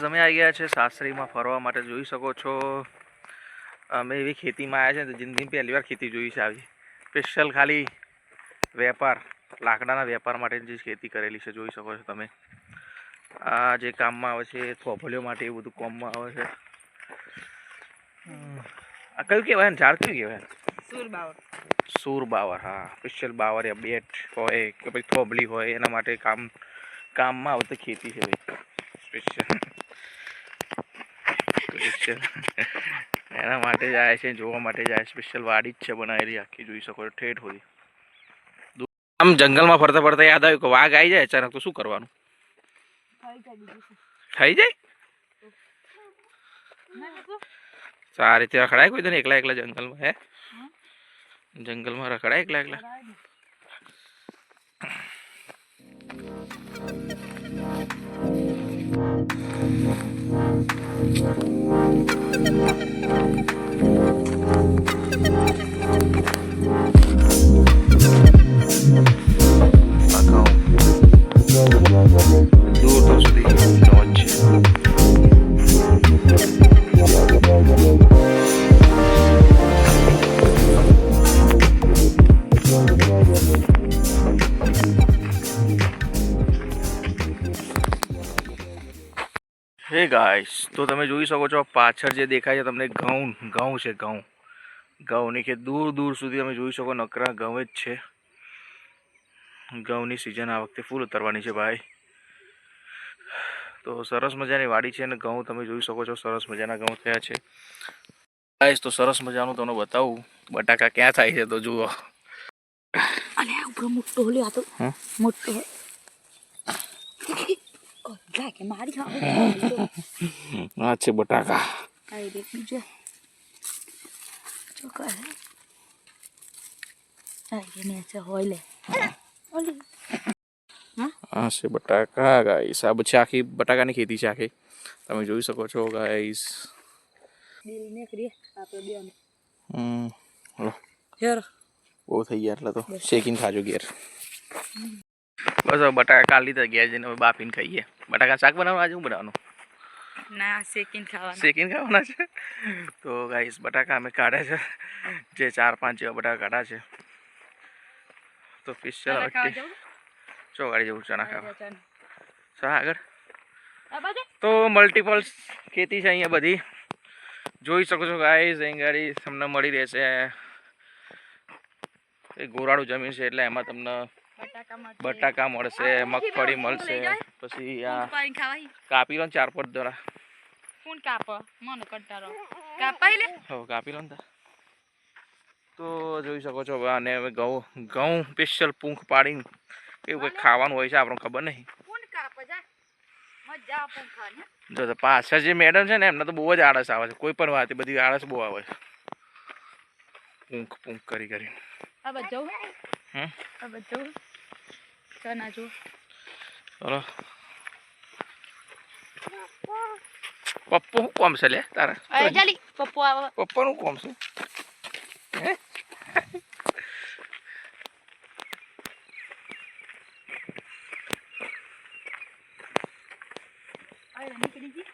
તમે આવી ગયા છે સાસરીમાં ફરવા માટે જોઈ શકો છો અમે એવી ખેતીમાં આવ્યા છે તો જિંદગીમાં પહેલી વાર ખેતી જોઈ છે આવી સ્પેશિયલ ખાલી વેપાર લાકડાના વેપાર માટે જે ખેતી કરેલી છે જોઈ શકો છો તમે આ જે કામમાં આવે છે થોભલીઓ માટે એ બધું કામમાં આવે છે આ કયું કહેવાય ને ઝાડ કયું કહેવાય સૂર બાવર હા સ્પેશિયલ બાવર યા બેટ હોય કે પછી થોભલી હોય એના માટે કામમાં આવતી ખેતી છે ભાઈ સ્પેશિયલ એના માટે જાય છે જોવા માટે જાય સ્પેશિયલ વાડી જ છે બનાવેલી આખી જોઈ શકો છો ઠેઠ હોય આમ જંગલમાં ફરતા ફરતા યાદ આવ્યું કે વાઘ આવી જાય અચાનક તો શું કરવાનું થઈ જાય સારી રીતે રખડાય કોઈ તને એકલા એકલા જંગલમાં હે જંગલમાં રખડાય એકલા એકલા દૂર તો સુધી હે ગાઈસ તો તમે જોઈ શકો છો પાછળ જે દેખાય છે તમને ઘઉં છે ઘઉંની કે દૂર દૂર સુધી તમે જોઈ શકો નકરા ઘઉં જ છે ઘઉંની સિઝન આ વખતે ફૂલ ઉતરવાની છે ભાઈ તો સરસ મજાની વાડી છે અને ઘઉં તમે જોઈ શકો છો સરસ મજાના ઘઉં થયા છે ગાઈસ તો સરસ મજાનું તમને બતાવું બટાકા ક્યાં થાય છે તો જુઓ અને ઉપર મોટો લે આ તો મોટો લાગે મારી આ છે બટાકા આઈ દેખ બીજો ચોકા હે આઈ ને છે હોય લે ઓલી આ છે બટાકા ગાઈસ આ બધી આખી બટાકાની ખેતી છે આખી તમે જોઈ શકો છો ગાઈસ દિલ ને કરી આપણે બેન હલો યાર બહુ થઈ ગયા એટલે તો શેકીને ખાજો ઘેર બસ હવે બટાકા કાલી તો ગયા જઈને હવે બાફીને ખાઈએ બટાકા શાક બનાવવા આજે હું બનાવવાનું ના શેકીને ખાવાના છે તો ગાઈસ બટાકા અમે કાઢ્યા છે જે 4-5 જેવા બટાકા કાઢ્યા છે તો સ્પેશિયલ ચો ગાડી જવું ચણા ખાવા ચા આગળ તો મલ્ટિપલ ખેતી છે અહીંયા બધી જોઈ શકો છો ગાઈસ અહીં ગાડી તમને મળી રહેશે એ ગોરાળું જમીન છે એટલે એમાં તમને બટાકા મળશે મગફળી મળશે પછી આ કાપી લો 4-5 દોરા કોણ કાપ મને કંટાળો કાપાઈ લે હો કાપી લો ને તો જોઈ શકો છો અને ઘઉં સ્પેશિયલ પૂંખ પાડીને એવું કંઈક ખાવાનું હોય છે આપણને ખબર નહીં કોણ કાપ જા મજા પૂંખાને જો તો પાછળ જે મેડમ છે ને એમને તો બહુ જ આળસ આવે છે કોઈ પણ વાત બધી આળસ બહુ આવે છે પૂંખ કરી આ બજો આ બજો ચના જો ચલો પપ્પુ શું કોમ છે લે તારા અરે ચાલી પપ્પુ આવે પપ્પાનું કોમ છે હે નીકળી ગઈ